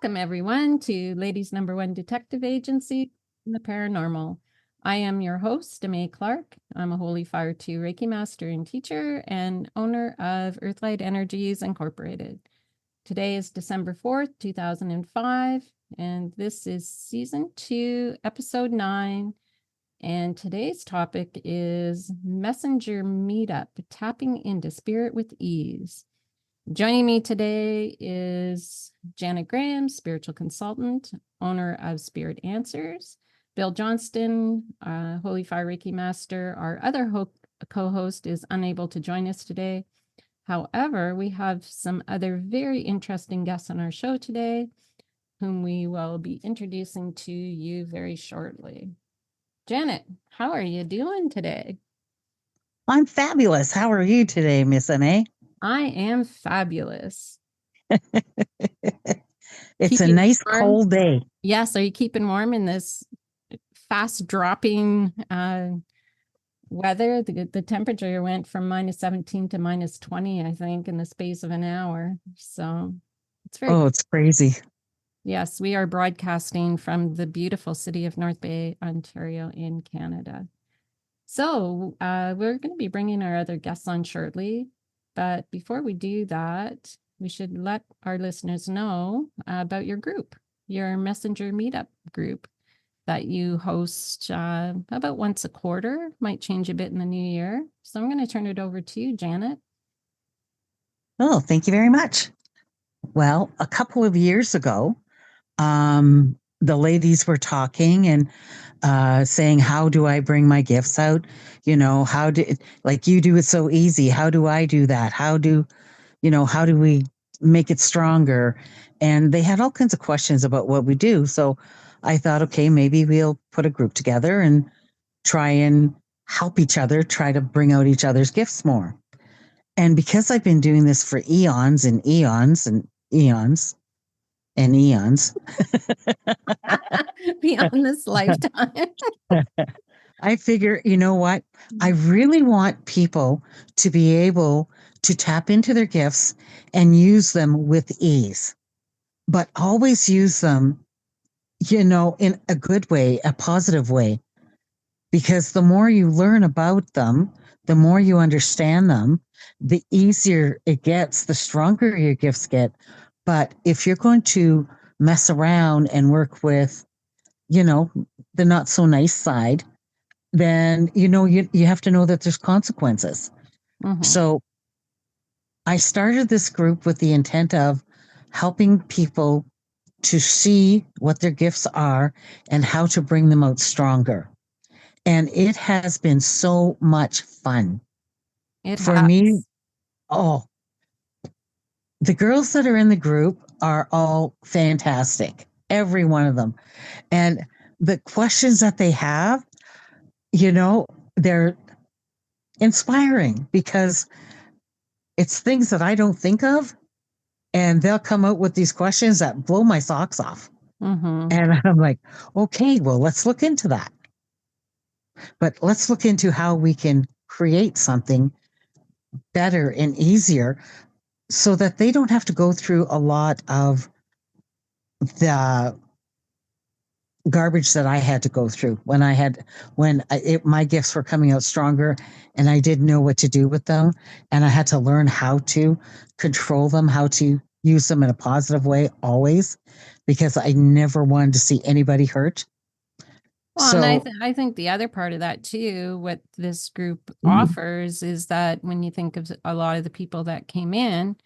Welcome, everyone, to Ladies' #1 Detective Agency in the Paranormal. I am your host, Aimée Clark. I'm a Holy Fire 2 Reiki Master and teacher and owner of Earthlight Energies Incorporated. Today is December 4th, 2005, and this is Season 2, Episode 9. And today's topic is Messenger Meetup, Tapping into Spirit with Ease. Joining me today is Janet Graham, spiritual consultant, owner of Spirit Answers. Bill Johnston, Holy Fire Reiki Master. Our other co-host is unable to join us today. However, we have some other very interesting guests on our show today, whom we will be introducing to you very shortly. Janet, how are you doing today? I'm fabulous. How are you today, Miss Aimée? I am fabulous. It's a nice cold day. Yes. Are you keeping warm in this fast dropping weather? The temperature went from -17 to -20, I think, in the space of an hour. So it's very it's crazy. Yes, we are broadcasting from the beautiful city of North Bay, Ontario in Canada. So we're going to be bringing our other guests on shortly. But before we do that, we should let our listeners know about your group, your Messenger Meetup group that you host about once a quarter. Might change a bit in the new year. So I'm going to turn it over to you, Janet. Oh, thank you very much. Well, a couple of years ago, the ladies were talking and saying, how do I bring my gifts out? You know, like you do it so easy. How do I do that? How do we make it stronger? And they had all kinds of questions about what we do. So I thought, okay, maybe we'll put a group together and try and help each other, try to bring out each other's gifts more. And because I've been doing this for eons and eons and eons and eons. Beyond this lifetime. I figure, you know what? I really want people to be able to tap into their gifts and use them with ease, but always use them, in a good way, a positive way. Because the more you learn about them, the more you understand them, the easier it gets, the stronger your gifts get. But if you're going to mess around and work with, the not so nice side, then, you have to know that there's consequences. Mm-hmm. So I started this group with the intent of helping people to see what their gifts are and how to bring them out stronger. And it has been so much fun. For me. Oh, the girls that are in the group are all fantastic. Every one of them. And the questions that they have, they're inspiring because it's things that I don't think of. And they'll come out with these questions that blow my socks off. Mm-hmm. And I'm like, okay, well, let's look into that. But let's look into how we can create something better and easier so that they don't have to go through a lot of the garbage that I had to go through when my gifts were coming out stronger and I didn't know what to do with them. And I had to learn how to control them, how to use them in a positive way always, because I never wanted to see anybody hurt. Well, so, and I think the other part of that too, what this group offers is that when you think of a lot of the people that came in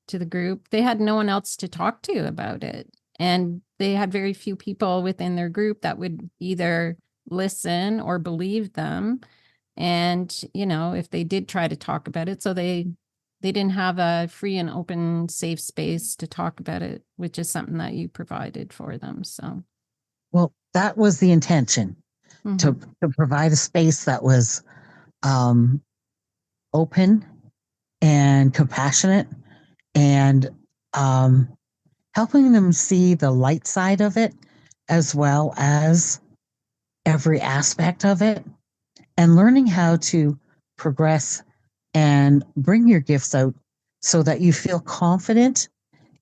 to the group, they had no one else to talk to about it. And they had very few people within their group that would either listen or believe them. And, if they did try to talk about it, so they didn't have a free and open, safe space to talk about it, which is something that you provided for them. So, well, that was the intention, mm-hmm. to provide a space that was open and compassionate and helping them see the light side of it as well as every aspect of it, and learning how to progress and bring your gifts out so that you feel confident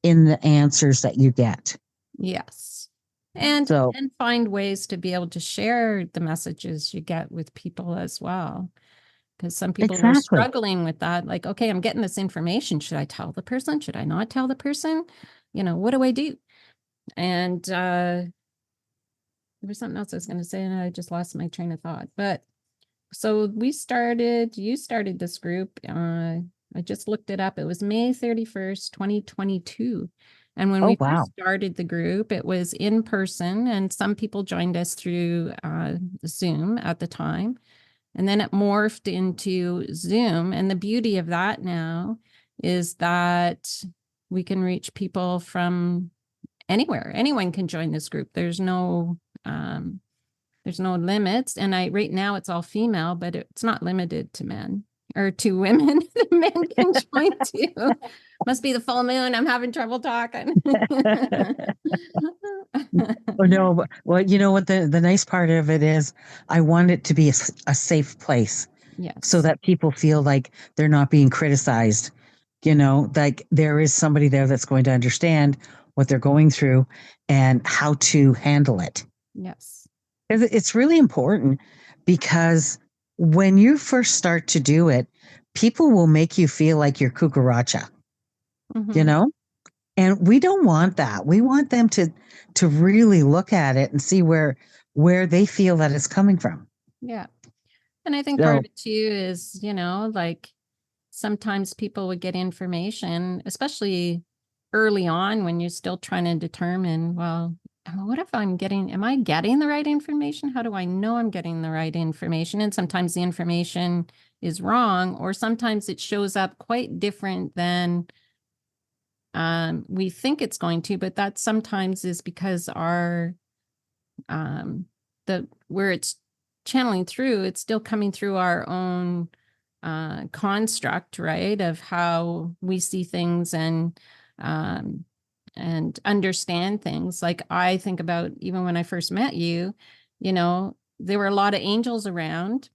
in the answers that you get. Yes. So And find ways to be able to share the messages you get with people as well. Because some people are exactly. struggling with that. Like, okay, I'm getting this information. Should I tell the person? Should I not tell the person? What do I do? And there was something else I was going to say, and I just lost my train of thought. But so you started this group. I just looked it up. It was May 31st, 2022. And when Oh we wow. first started the group, it was in person, and some people joined us through Zoom at the time. And then it morphed into Zoom. And the beauty of that now is that we can reach people from anywhere. Anyone can join this group. There's no limits. And right now it's all female, but it's not limited to men or to women. Men can join too. Must be the full moon. I'm having trouble talking. Oh no, well, you know what the nice part of it is, I want it to be a safe place so Yes. that people feel like they're not being criticized. Like there is somebody there that's going to understand what they're going through and how to handle it. Yes. It's really important because when you first start to do it, people will make you feel like you're cucaracha, you Mm-hmm. know? And we don't want that. We want them to really look at it and see where they feel that it's coming from. Yeah. And I think part So of it too is, like sometimes people would get information, especially early on when you're still trying to determine, well, what if am I getting the right information? How do I know I'm getting the right information? And sometimes the information is wrong, or sometimes it shows up quite different than we think it's going to, but that sometimes is because um, where it's channeling through, it's still coming through our own construct, right? Of how we see things um, and understand things. Like I think about even when I first met you, there were a lot of angels around.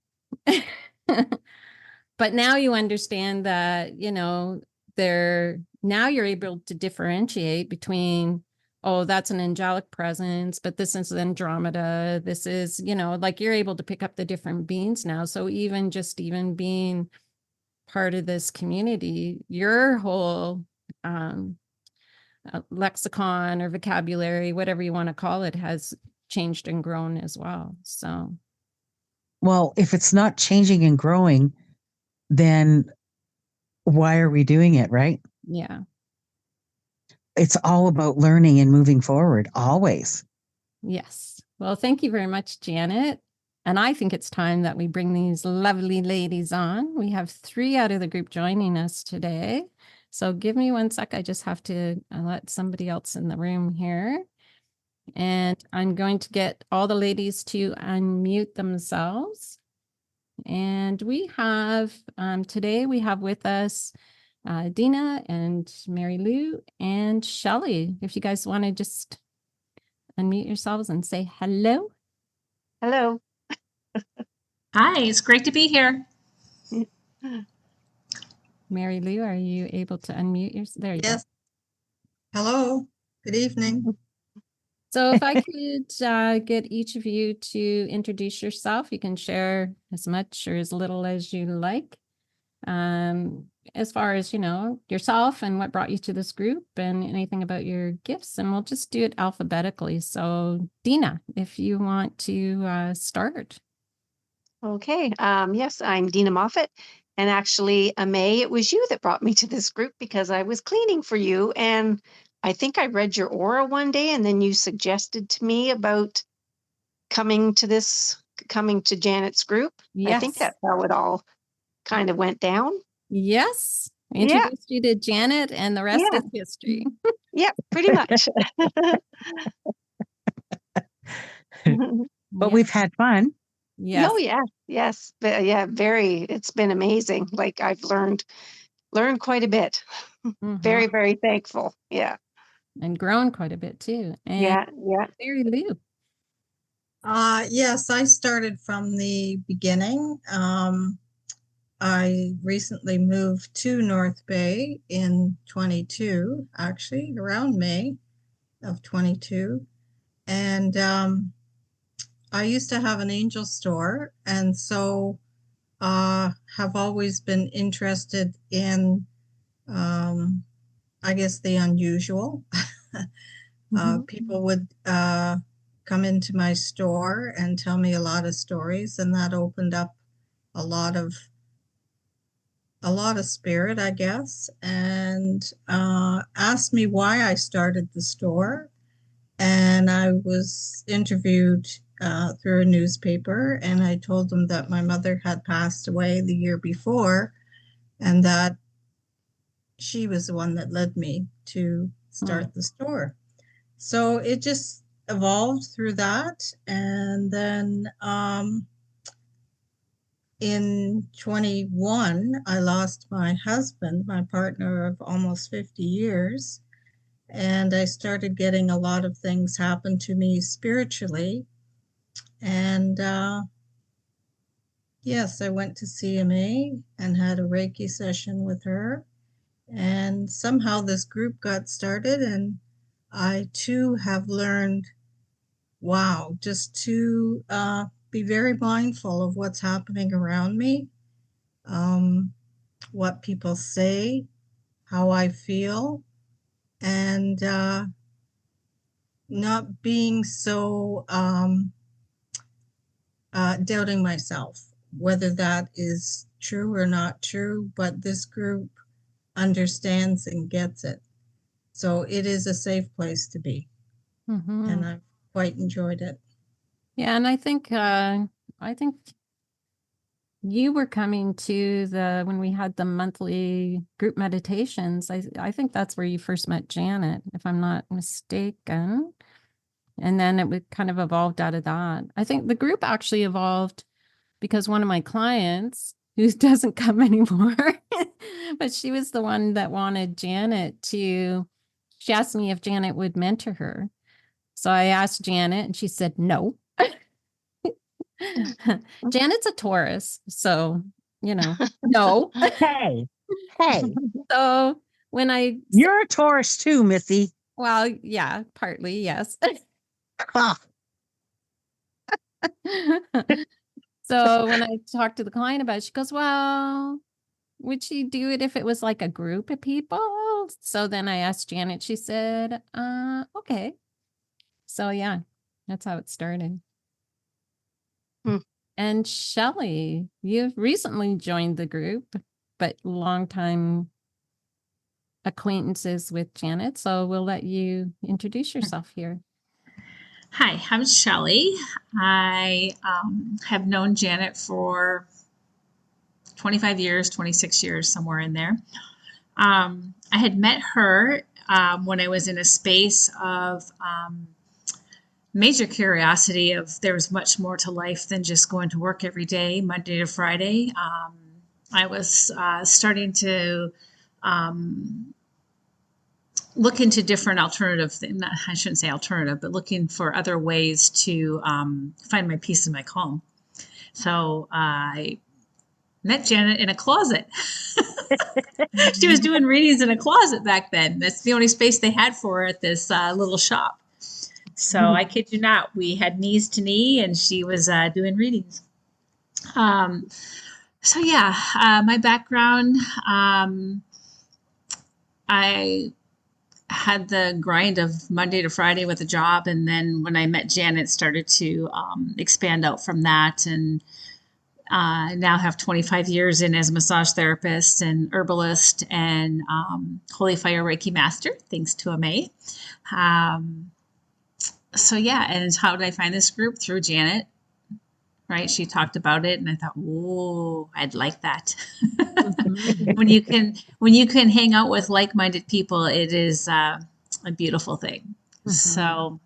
But now you understand that, now you're able to differentiate between, oh, that's an angelic presence, but this is Andromeda. This is, like you're able to pick up the different beings now. So even being part of this community, your whole um, lexicon or vocabulary, whatever you want to call it, has changed and grown as well. So, well, if it's not changing and growing, then why are we doing it, right? yeah. It's all about learning and moving forward, always. Yes. Well, thank you very much, Janet. And I think it's time that we bring these lovely ladies on. We have 3 out of the group joining us today. So give me one sec. I just have to let somebody else in the room here. And I'm going to get all the ladies to unmute themselves. And today we have with us Dina and Mary Lou and Shelley. If you guys want to just unmute yourselves and say hello. Hello. Hi, it's great to be here. Mary Lou, are you able to unmute yourself? There you Yes. Hello. Good evening. go. So if I could get each of you to introduce yourself, you can share as much or as little as you like. As far as, yourself and what brought you to this group and anything about your gifts, and we'll just do it alphabetically. So Dina, if you want to start. Okay. Yes, I'm Dina Moffat. And actually, Aimée, it was you that brought me to this group because I was cleaning for you. And I think I read your aura one day, and then you suggested to me about coming to Janet's group. I think Yes. that's how it all kind of went down. Yes. I Yeah. introduced you to Janet, and the rest Yeah. is history. Yeah, pretty much. But we've had fun. Yes. Oh, yeah. Yes. But yeah, it's been amazing. Like I've learned quite a bit. Very, very thankful. Yeah. And grown quite a bit too. And Yeah. Mary Lou. Yes, I started from the beginning. I recently moved to North Bay in 22, actually, around May. of 22. And I used to have an angel store, and so have always been interested in, I guess, the unusual. People would come into my store and tell me a lot of stories, and that opened up a lot of spirit, I guess, and asked me why I started the store. And I was interviewed through a newspaper, and I told them that my mother had passed away the year before, and that she was the one that led me to start the store. So it just evolved through that. And then in 21, I lost my husband, my partner of almost 50 years. And I started getting a lot of things happen to me spiritually. And yes, I went to see Aimée and had a Reiki session with her. And somehow this group got started, and I too have learned, wow, just to be very mindful of what's happening around me, what people say, how I feel, and not being so doubting myself, whether that is true or not true, but this group understands and gets it. So it is a safe place to be. And I've quite enjoyed it. Yeah, and I think you were coming to when we had the monthly group meditations. I think that's where you first met Janet, if I'm not mistaken. And then it would kind of evolved out of that. I think the group actually evolved because one of my clients, who doesn't come anymore, but she was the one that wanted Janet she asked me if Janet would mentor her. So I asked Janet and she said no. Janet's a Taurus, so, no. Hey. So when You're a Taurus too, Missy. Well, yeah, partly, yes. So when I talked to the client about it, she goes, well, would she do it if it was like a group of people? So then I asked Janet, she said, okay. So yeah, that's how it started. And Shelley, you've recently joined the group, but longtime acquaintances with Janet. So we'll let you introduce yourself here. Hi, I'm Shelley. I have known Janet for 25 years, 26 years, somewhere in there. I had met her when I was in a space of major curiosity of there was much more to life than just going to work every day, Monday to Friday. I was starting to look into different alternative, I shouldn't say alternative, but looking for other ways to find my peace and my calm. So I met Janet in a closet. She was doing readings in a closet back then. That's the only space they had for her at this little shop. So I kid you not, we had knees to knee, and she was doing readings. So yeah, my background, I had the grind of Monday to Friday with a job, and then when I met Janet, started to expand out from that, and now have 25 years in as a massage therapist and herbalist and Holy Fire Reiki Master, thanks to Aimée. So yeah, and how did I find this group? Through Janet, right? She talked about it, and I thought, "Whoa, I'd like that." When you can hang out with like-minded people, it is a beautiful thing. So,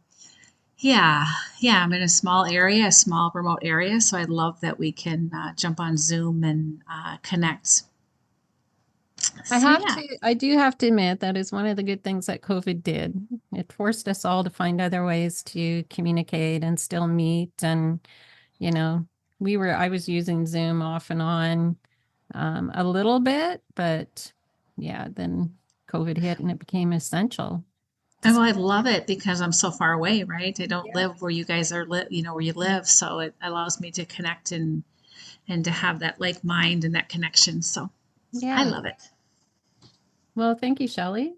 yeah, I'm in a small area, a small remote area, so I love that we can jump on Zoom and connect. I do have to admit that is one of the good things that COVID did. It forced us all to find other ways to communicate and still meet. And, I was using Zoom off and on a little bit, but yeah, then COVID hit and it became essential. And well, I love it because I'm so far away, right? I don't Yeah. live where you guys are, where you live. So it allows me to connect and to have that like mind and that connection. So I Yeah. love it. Well, thank you, Shelley.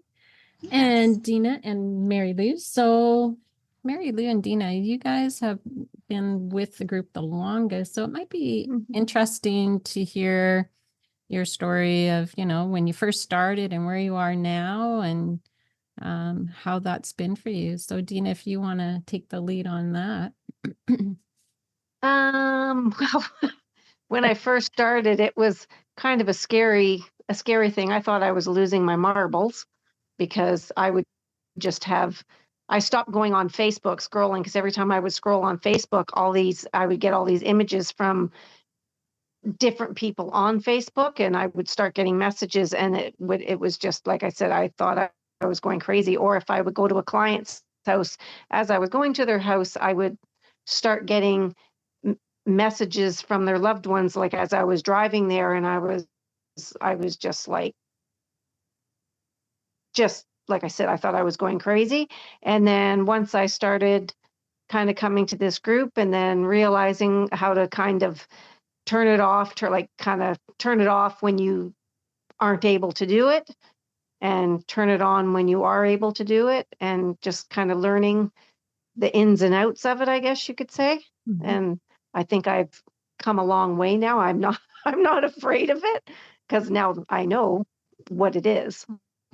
And Dina and Mary Lou. So Mary Lou and Dina, you guys have been with the group the longest. So it might be interesting to hear your story of, when you first started and where you are now and how that's been for you. So Dina, if you want to take the lead on that. Well, when I first started, it was kind of a scary thing. I thought I was losing my marbles because I would just have I stopped going on Facebook scrolling because every time I would scroll on Facebook, I would get all these images from different people on Facebook, and I would start getting messages, and it was just like I said, I thought I was going crazy. Or if I would go to a client's house, as I was going to their house, I would start getting messages from their loved ones, like as I was driving there, and I was just like I said, I thought I was going crazy. And then once I started kind of coming to this group and then realizing how to kind of turn it off, to like kind of turn it off when you aren't able to do it and turn it on when you are able to do it, and just kind of learning the ins and outs of it, I guess you could say. And I think I've come a long way now. I'm not afraid of it because now I know what it is.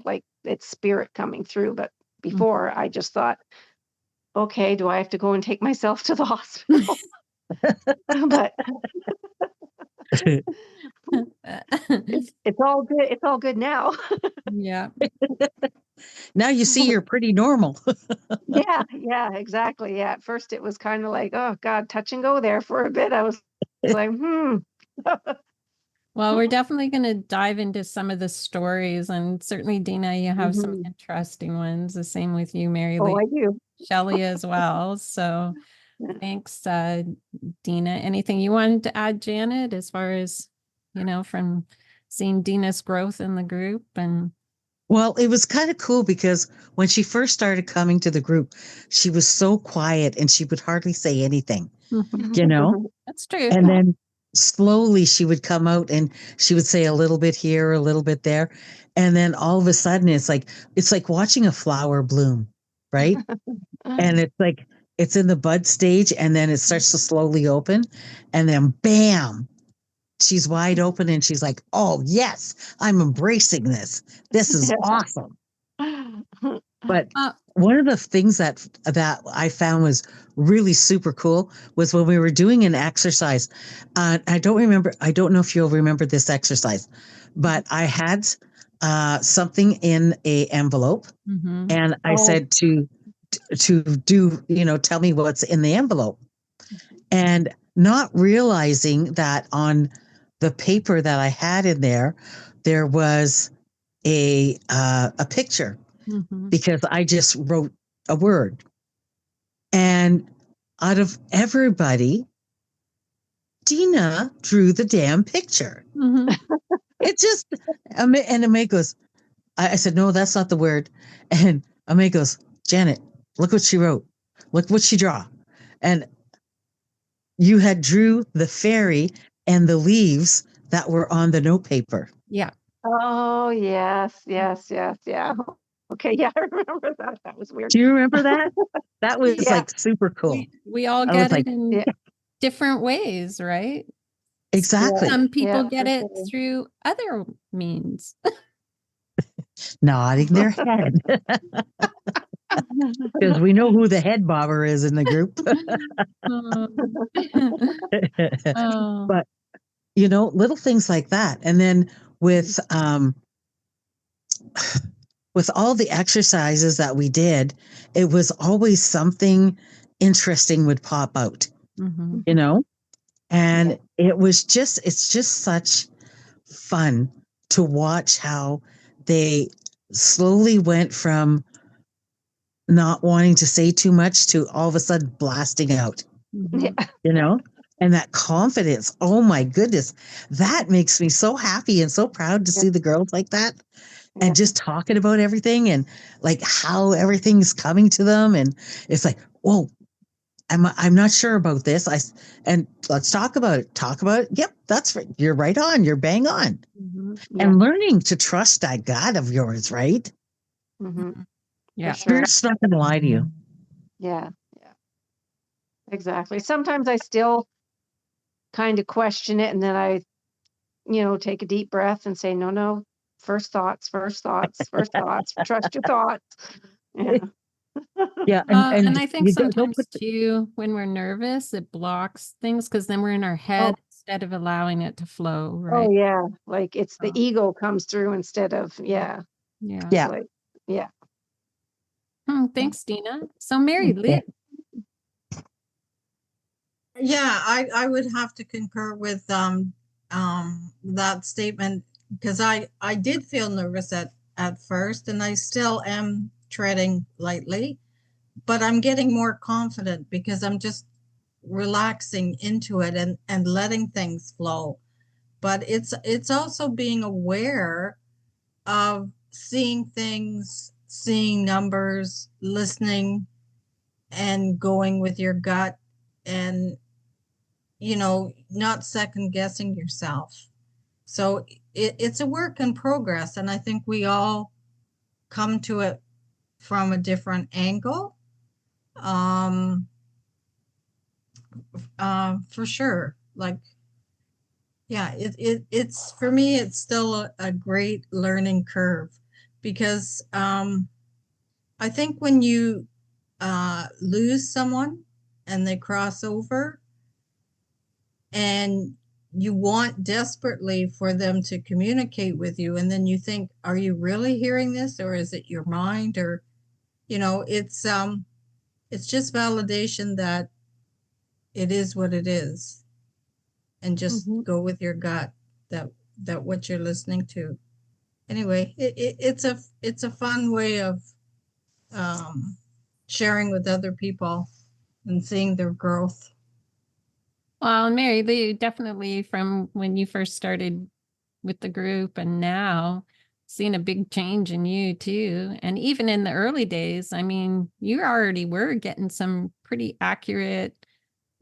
Like, it's spirit coming through. But before I just thought, okay, do I have to go and take myself to the hospital? But it's all good. It's all good now. Yeah. Now you see you're pretty normal. Yeah, exactly. Yeah. At first it was kind of like, oh God, touch and go there for a bit. I was like, Well, we're definitely going to dive into some of the stories, and certainly, Dina, you have some interesting ones. The same with you, Mary Oh, Lee, I do. Shelley as well. So Yeah. thanks, Dina. Anything you wanted to add, Janet, as far as, from seeing Dina's growth in the group? And Well, it was kind of cool because when she first started coming to the group, she was so quiet and she would hardly say anything, that's true. And then slowly she would come out and she would say a little bit here, a little bit there. And then all of a sudden it's like watching a flower bloom, right? And it's like it's in the bud stage and then it starts to slowly open and then bam, she's wide open and she's like, "Oh, yes, I'm embracing this. This is awesome." But one of the things that I found was really super cool was when we were doing an exercise. I don't know if you'll remember this exercise, but I had something in a envelope, and I said to do, tell me what's in the envelope, and not realizing that on the paper that I had in there was a picture. Because I just wrote a word. And out of everybody, Dina drew the damn picture. It just, and Aimée goes, I said, "No, that's not the word." And Aimée goes, "Janet, look what she wrote. Look what she draw." And you had drew the fairy and the leaves that were on the note paper. Yeah. Oh, yes. Yeah. Okay, yeah, I remember that. That was weird. Do you remember that? That was Yeah. like super cool. We all I get was it like, in different ways, right? exactly. Some people get for it sure. through other means. Nodding their head. Because we know who the head bobber is in the group. Oh. But, little things like that. And then with all the exercises that we did, it was always something interesting would pop out, and it's just such fun to watch how they slowly went from not wanting to say too much to all of a sudden blasting out, and that confidence. Oh my goodness, that makes me so happy and so proud to see the girls like that. and just talking about everything and like how everything's coming to them. And it's like, whoa, I'm not sure about this. And let's talk about it. Talk about it. Yep, that's right. You're right on. You're bang on. Yeah. And learning to trust that God of yours, right? Yeah. For sure. Spirit's not going to lie to you. Yeah. Yeah. Exactly. Sometimes I still kind of question it, and then I, take a deep breath and say, no, first thoughts, first thoughts, first thoughts, trust your thoughts. Yeah. Yeah, And I think you don't sometimes put too, when we're nervous, it blocks things because then we're in our head instead of allowing it to flow, right? Oh yeah. Like it's the ego comes through instead of, yeah. yeah. Like, yeah. Thanks, Dina. So Mary Lou, Yeah, I would have to concur with that statement, because I did feel nervous at first, and I still am treading lightly, but I'm getting more confident because I'm just relaxing into it and letting things flow. But it's also being aware of seeing things, seeing numbers, listening, and going with your gut, and not second guessing yourself. So it's a work in progress, and I think we all come to it from a different angle. For sure. Like, yeah, it's for me, it's still a great learning curve, because I think when you lose someone and they cross over, and you want desperately for them to communicate with you, and then you think, are you really hearing this, or is it your mind? Or it's just validation that it is what it is, and just go with your gut, that what you're listening to. Anyway, it's a fun way of sharing with other people and seeing their growth. well, Mary Lou, definitely from when you first started with the group and now seen a big change in you too. And even in the early days, I mean, you already were getting some pretty accurate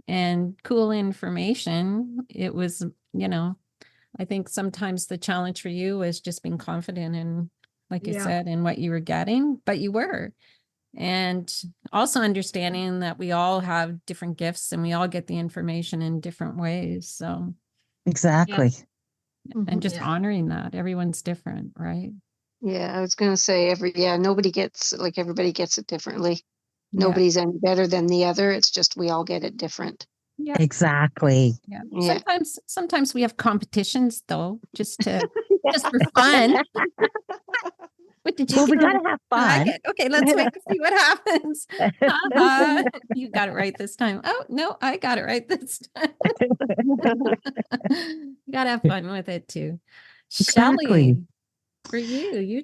and cool information. It was, I think sometimes the challenge for you was just being confident in, like you said, in what you were getting, but you were. And also understanding that we all have different gifts and we all get the information in different ways. So Exactly. and just Yeah. honoring that everyone's different, right? Yeah. I was going to say nobody gets, like, everybody gets it differently. Yeah. Nobody's any better than the other. It's just, we all get it different. Yeah. Exactly. Yeah. Yeah. Sometimes we have competitions though, just for fun. What did you Well, we feel? gotta have I fun. get, okay, let's wait and see what happens. You got it right this time. Oh no, I got it right this time. You gotta have fun with it too. Exactly. Shelley, for you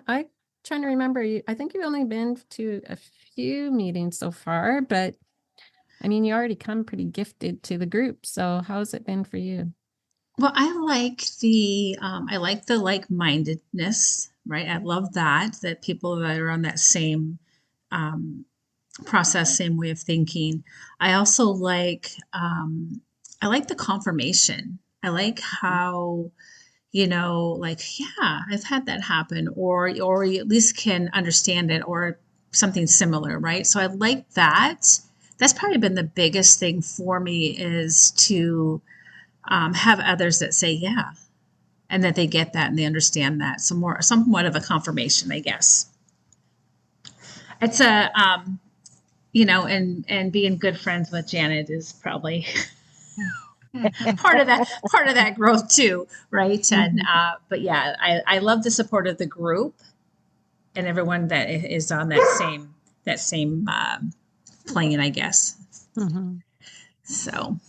I trying to remember you. I think you've only been to a few meetings so far, but I mean, you already come pretty gifted to the group. So how's it been for you? Well, I like the like-mindedness, right? I love that people that are on that same process, same way of thinking. I also I like the confirmation. I like how, like, yeah, I've had that happen, or you at least can understand it, or something similar, right? So I like that. That's probably been the biggest thing for me, is to have others that say, yeah, and that they get that and they understand that. So somewhat of a confirmation, I guess. It's and being good friends with Janet is probably part of that growth too, right? And but yeah, I love the support of the group and everyone that is on that same plane, I guess. So,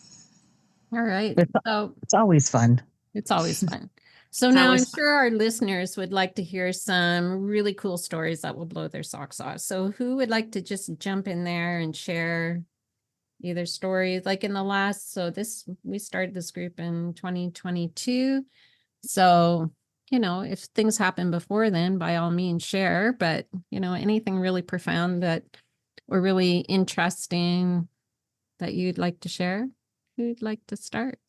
all right. So It's always fun. it's always fun. So It's now I'm always sure our listeners would like to hear some really cool stories that will blow their socks off. So who would like to just jump in there and share either stories like in the last, we started this group in 2022. So if things happen before then, by all means share, but, anything really profound that or really interesting that you'd like to share? Who'd like to start?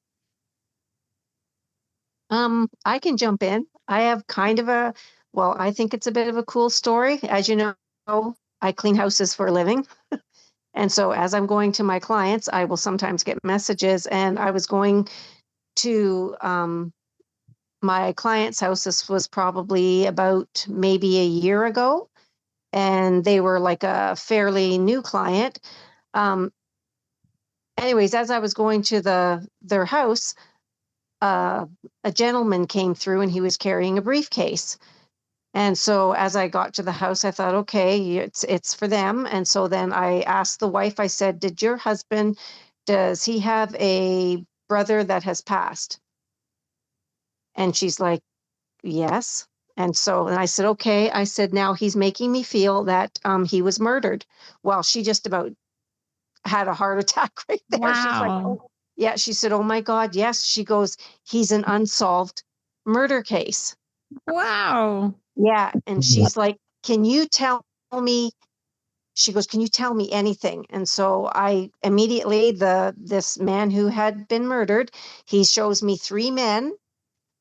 I can jump in. I have kind of I think it's a bit of a cool story. As you know, I clean houses for a living. And so as I'm going to my clients, I will sometimes get messages, and I was going to my client's house. This was probably about maybe a year ago, and they were like a fairly new client. Um, Anyways, as I was going to their house, a gentleman came through and he was carrying a briefcase. And so as I got to the house, I thought, okay, it's for them. And so then I asked the wife, I said, did your husband, does he have a brother that has passed? And she's like, yes. And I said, okay. I said, now he's making me feel that he was murdered. Well, she just about had a heart attack right there. She's like, Wow. oh, yeah. She said, oh my God, yes. She goes, he's an unsolved murder case. Wow. Yeah. And she's like, can you tell me? She goes, can you tell me anything? And so I immediately, this man who had been murdered, he shows me three men,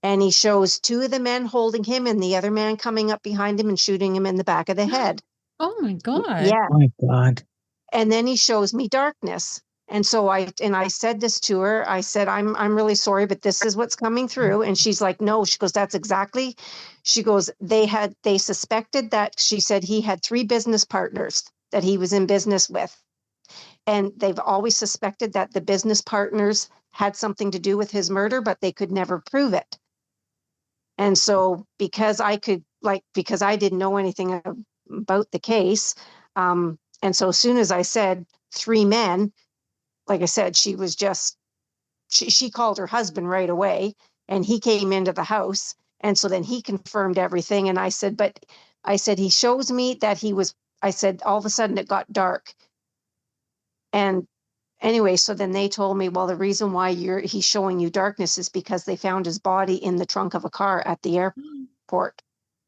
and he shows two of the men holding him and the other man coming up behind him and shooting him in the back of the head. Oh my God. Yeah. Oh my God. And then he shows me darkness. And so I said this to her. I said, I'm really sorry, but this is what's coming through. And she's like, no. She goes, that's exactly. She goes, they suspected that. She said he had three business partners that he was in business with. And they've always suspected that the business partners had something to do with his murder, but they could never prove it. And so because I didn't know anything about the case, and so as soon as I said three men, like I said, she was just, she called her husband right away, and he came into the house. And so then he confirmed everything. And I said, he shows me that I said, all of a sudden it got dark. And anyway, so then they told me, well, the reason why he's showing you darkness is because they found his body in the trunk of a car at the airport.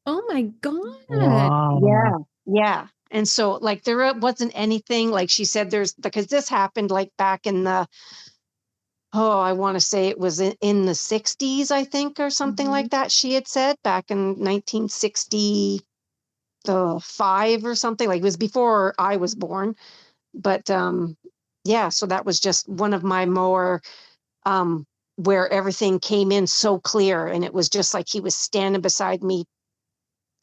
Oh my God. Wow. Yeah. Yeah. And so like there wasn't anything, like she said, because this happened like back in I want to say it was in the 60s, I think, or something like that. She had said back in 1965 or something, like it was before I was born. But yeah, so that was just one of my more where everything came in so clear, and it was just like he was standing beside me,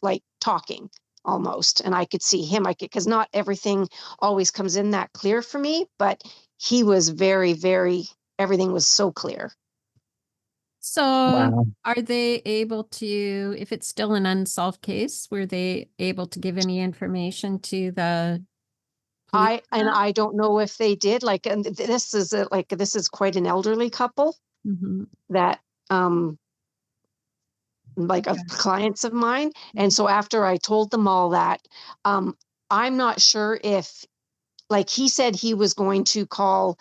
like talking almost, and I could see him. Because not everything always comes in that clear for me, but he was very, very, everything was so clear. So Wow. are they able to, if it's still an unsolved case, were they able to give any information to the police? I don't know if they did, like, and this is quite an elderly couple Mhm. that like of clients of mine. And so after I told them all that, I'm not sure if, like, he said he was going to call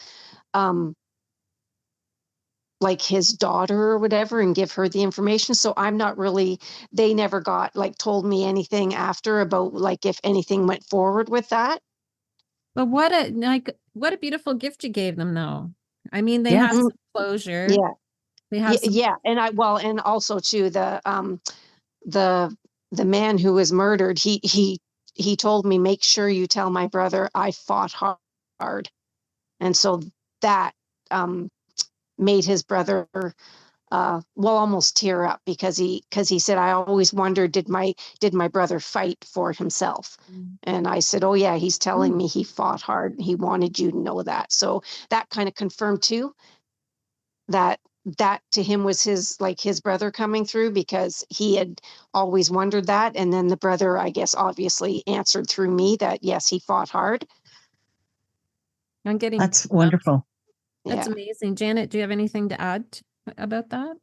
like his daughter or whatever and give her the information. So I'm not really, they never got like told me anything after about like if anything went forward with that. But what a beautiful gift you gave them though. I mean, they Yeah. have some closure. Yeah. They have some Yeah. And and also too, the man who was murdered, he told me, make sure you tell my brother I fought hard. And so that made his brother almost tear up, because he said, I always wondered, did my brother fight for himself? And I said, oh yeah, he's telling me he fought hard. He wanted you to know that. So that kind of confirmed too that to him was his brother coming through, because he had always wondered that. And then the brother, I guess, obviously answered through me that yes, he fought hard. I'm getting That's wonderful. That's Yeah. amazing. Janet, do you have anything to add about that?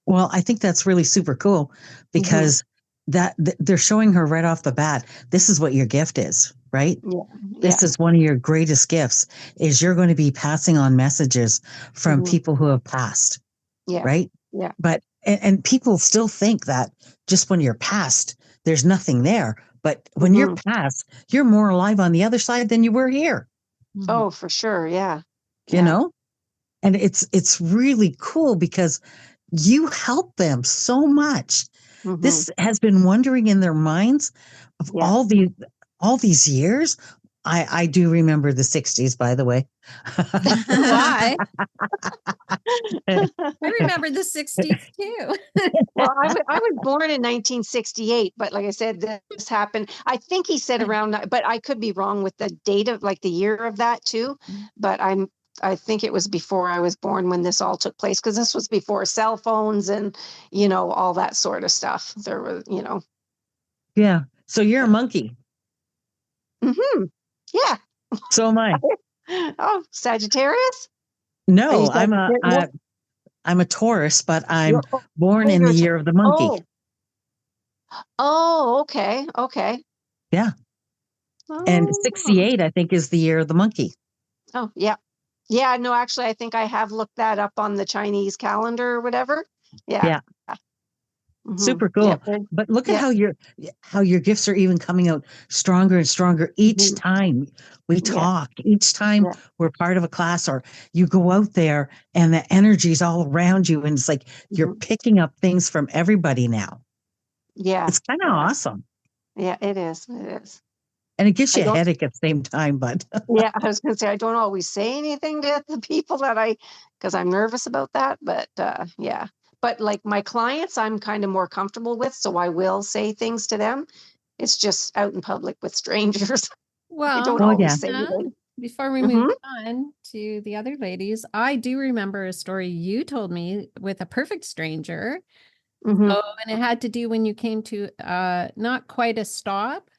Well, I think that's really super cool, because they're showing her right off the bat, this is what your gift is, right? Yeah. This is one of your greatest gifts, is you're going to be passing on messages from people who have passed, Yeah. right? Yeah. But and people still think that just when you're past, there's nothing there. But when you're past, you're more alive on the other side than you were here, Oh, for sure. Yeah. you know? And it's really cool because you help them so much. This has been wondering in their minds of Yeah. all these years. I do remember the 60s, by the way. Why? I remember the 60s too. Well, I was born in 1968, but like I said, this happened. I think he said around, but I could be wrong with the date of like the year of that too. But I think it was before I was born when this all took place, because this was before cell phones and, all that sort of stuff. There was, Yeah. So you're a monkey. Yeah. So am I. Oh, Sagittarius? No, Are you Sagittarius? I'm a Taurus, but I'm You're- born oh, in the you're year of the monkey. Oh, okay. Okay. Yeah. And Oh, 68, I think, is the year of the monkey. oh, yeah. Yeah, no, actually, I think I have looked that up on the Chinese calendar or whatever. Yeah. Yeah. Mhm. Super Yeah. cool. But look at Yeah. how your gifts are even coming out stronger and stronger each Mhm. time we Yeah. talk, each time Yeah. we're part of a class, or you go out there and the energy's all around you, and it's like you're Mhm. picking up things from everybody now. Yeah. It's kind of Yeah. awesome. Yeah, it is. It is. And it gives I you a don't, headache at the same time, but yeah, I was going to say, I don't always say anything to the people because I'm nervous about that. But yeah. But like my clients, I'm kind of more comfortable with. So I will say things to them. It's just out in public with strangers. I don't Well, yeah. always say anything. before we move on to the other ladies, I do remember a story you told me with a perfect stranger. Mhm. Oh, and it had to do when you came to not quite a stop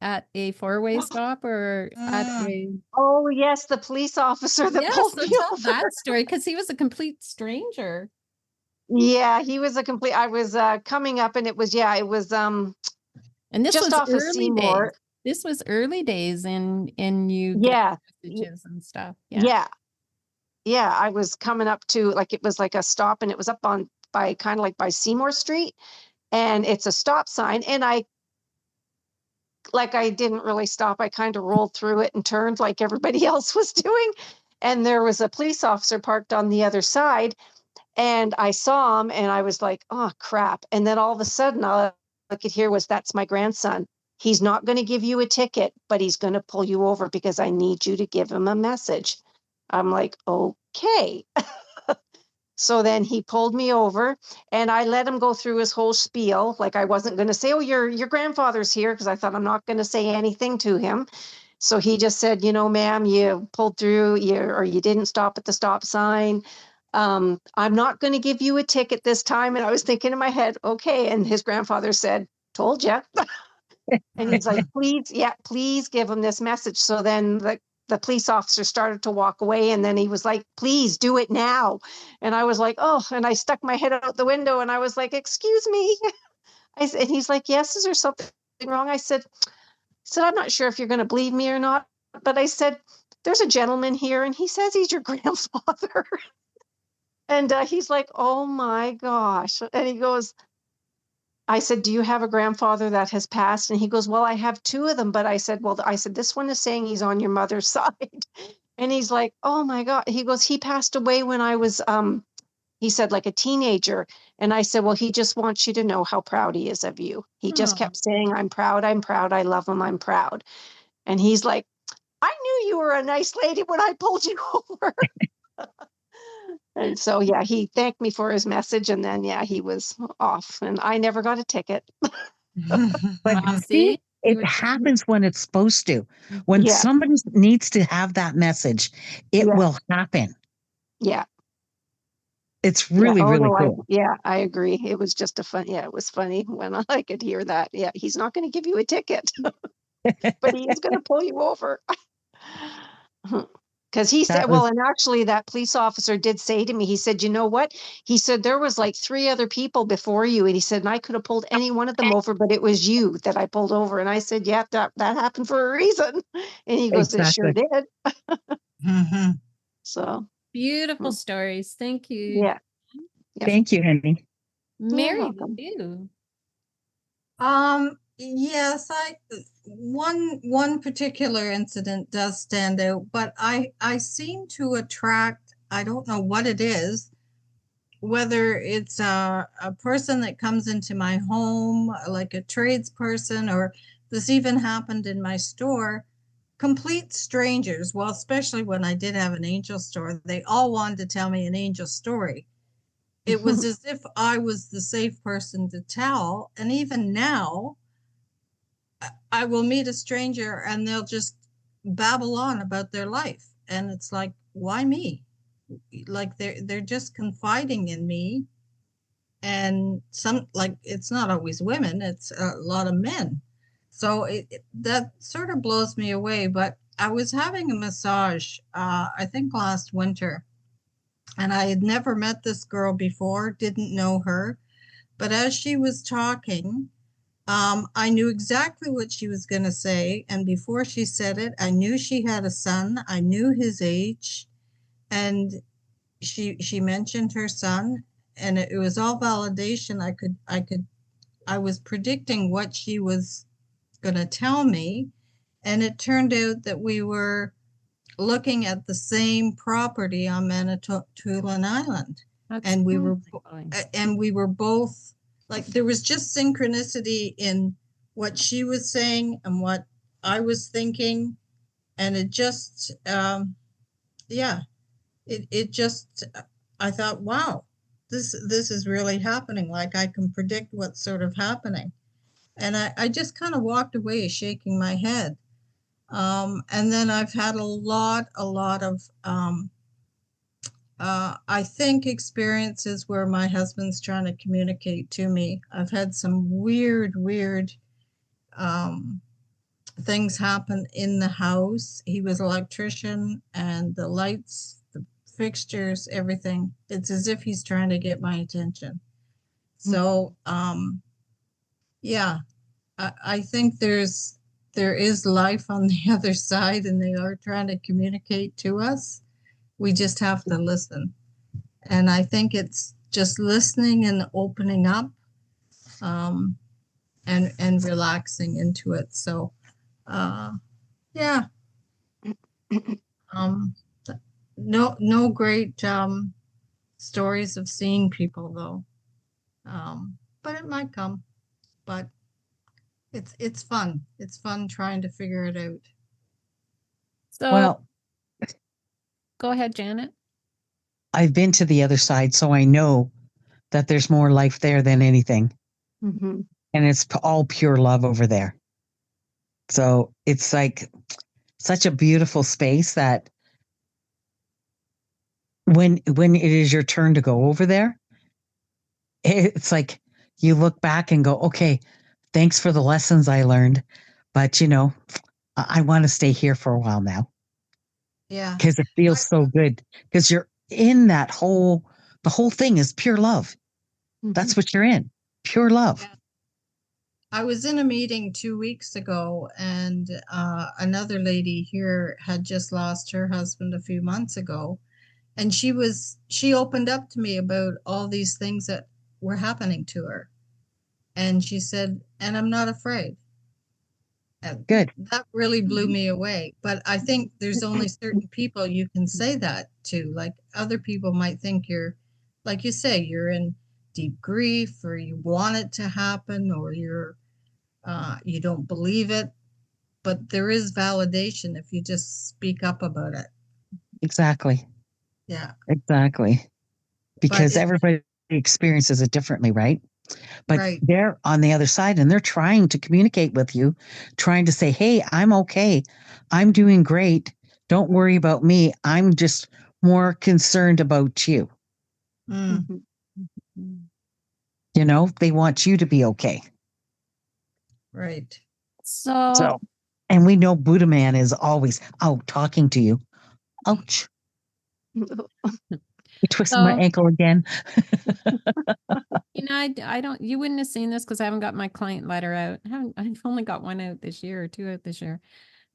at a four-way stop or at a Oh, yes, the police officer that yeah, pulled so me tell over. that story because he was a complete stranger. Yeah, he was I was coming up and it was And this just was off of early days. Seymour. This was early days in you getting Yeah. messages and stuff. Yeah. Yeah. Yeah, I was coming up to it was like a stop and it was up on by kind of like by Seymour Street, and it's a stop sign, and I didn't really stop. I kind of rolled through it and turned like everybody else was doing. And there was a police officer parked on the other side. And I saw him and I was like, oh, crap. And then all of a sudden, all I could hear was, that's my grandson. He's not going to give you a ticket, but he's going to pull you over because I need you to give him a message. I'm like, okay. So then he pulled me over and I let him go through his whole spiel. Like I wasn't going to say, oh, your grandfather's here, because I thought I'm not going to say anything to him. So he just said, ma'am, you pulled through or you didn't stop at the stop sign. I'm not going to give you a ticket this time. And I was thinking in my head, okay. And his grandfather said, told you. And he's like, please, yeah, please give him this message. So then the police officer started to walk away. And then he was like, please do it now. And I was like, oh, and I stuck my head out the window and I was like, excuse me. And he's like, yes, is there something wrong? I said, I'm not sure if you're going to believe me or not. But I said, there's a gentleman here and he says he's your grandfather. And he's like, oh my gosh. And he goes, I said, do you have a grandfather that has passed? And he goes, well, I have two of them. But I said, this one is saying he's on your mother's side. And he's like, oh my God. He goes, he passed away when I was, he said, like a teenager. And I said, well, he just wants you to know how proud he is of you. He just kept saying, I'm proud. I'm proud. I love him. I'm proud. And he's like, I knew you were a nice lady when I pulled you over. And so, yeah, he thanked me for his message. And then, yeah, he was off and I never got a ticket. but see, See, you it were happens when it's supposed to. When Yeah. somebody needs to have that message, it Yeah. will happen. Yeah. It's Yeah. really, Oh, really no, cool. I agree. It was just it was funny when I could hear that. Yeah. He's not going to give you a ticket, but he is going to pull you over. Because he said, That was and actually that police officer did say to me, he said, you know what? He said, there was like three other people before you. And he said, and I could have pulled any one of them over, but it was you that I pulled over. And I said, yeah, that happened for a reason. And he goes, it sure exactly. did. So, beautiful stories. Thank you. yeah. Yes. Thank you, honey. Mary, welcome. you. Yes, one particular incident does stand out, but I seem to attract, I don't know what it is, whether it's a person that comes into my home, like a tradesperson, or this even happened in my store, complete strangers. Well, especially when I did have an angel store, they all wanted to tell me an angel story. It was as if I was the safe person to tell. And even now, I will meet a stranger and they'll just babble on about their life. And it's like, why me? Like they're just confiding in me. And some, like, it's not always women, it's a lot of men. So that sort of blows me away. But I was having a massage, I think last winter, and I had never met this girl before, didn't know her. But as she was talking, I knew exactly what she was going to say. And before she said it, I knew she had a son. I knew his age. And she mentioned her son, and it was all validation. I was predicting what she was going to tell me. And it turned out that we were looking at the same property on Manitoulin Island. That's And we were mind-blowing. and we were both, like, there was just synchronicity in what she was saying and what I was thinking. And it just yeah, it just, I thought, wow, this is really happening. Like, I can predict what's sort of happening. And I just kind of walked away shaking my head. And then I've had a lot of I think experiences where my husband's trying to communicate to me. I've had some weird um, things happen in the house. He was an electrician, and the lights, the fixtures, everything. It's as if he's trying to get my attention. So, yeah, I think there is life on the other side, and they are trying to communicate to us. We just have to listen. And I think it's just listening and opening up, and relaxing into it. So, yeah, um, no great stories of seeing people though, but it might come. But it's fun. It's fun trying to figure it out. So Well, go ahead, Janet. I've been to the other side, so I know that there's more life there than anything. Mm-hmm. And it's all pure love over there. So it's like such a beautiful space that when it is your turn to go over there, it's like you look back and go, okay, thanks for the lessons I learned, but I want to stay here for a while now Yeah. because it feels so good because you're in the whole thing is pure love. That's what you're in, pure love. Yeah. I was in a meeting 2 weeks ago, and another lady here had just lost her husband a few months ago. And she opened up to me about all these things that were happening to her. And she said, and I'm not afraid. And Good. that really blew me away. But I think there's only certain people you can say that to. Like, other people might think you're, like you say, you're in deep grief, or you want it to happen, or you don't believe it. But there is validation if you just speak up about it. Exactly. Yeah. Exactly. Because everybody experiences it differently, right? But right. They're on the other side and they're trying to communicate with you, trying to say, hey, I'm okay. I'm doing great. Don't worry about me. I'm just more concerned about you. Mm. They want you to be okay. Right. So and we know Buddha Man is always out talking to you. Ouch. You twisted my ankle again. I don't, you wouldn't have seen this because I haven't got my client letter out. I've only got one out this year or two out this year.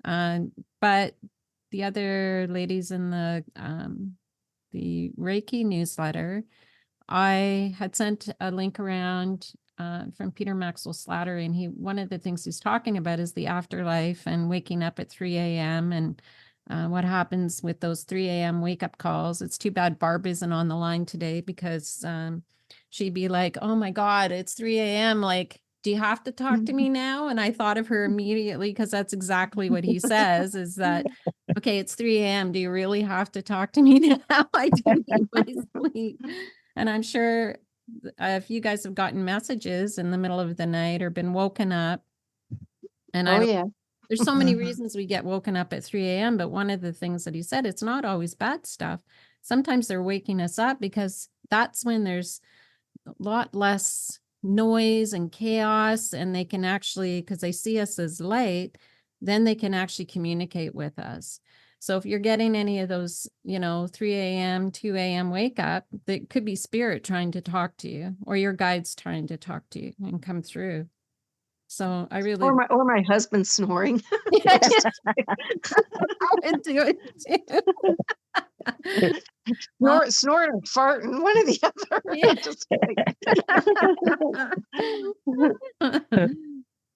But the other ladies in the Reiki newsletter, I had sent a link around from Peter Maxwell Slattery, and one of the things he's talking about is the afterlife and waking up at 3 a.m. and what happens with those 3 a.m. wake up calls. It's too bad Barb isn't on the line today, because she'd be like, oh my God, it's 3 a.m. Like, do you have to talk to me now? And I thought of her immediately, because that's exactly what he says, is that, okay, it's 3 a.m. Do you really have to talk to me now? I do need my sleep. And I'm sure if you guys have gotten messages in the middle of the night or been woken up, and Oh, yeah. there's so many Mhm. reasons we get woken up at 3 a.m., but one of the things that he said, it's not always bad stuff. Sometimes they're waking us up because that's when there's a lot less noise and chaos, and they can actually, because they see us as light, then they can actually communicate with us. So if you're getting any of those, 3 a.m., 2 a.m. wake up, that could be spirit trying to talk to you, or your guides trying to talk to you and come through. So I really Or my husband snoring. I would do it too. Snoring or farting, one or the other. Yeah. Just kidding.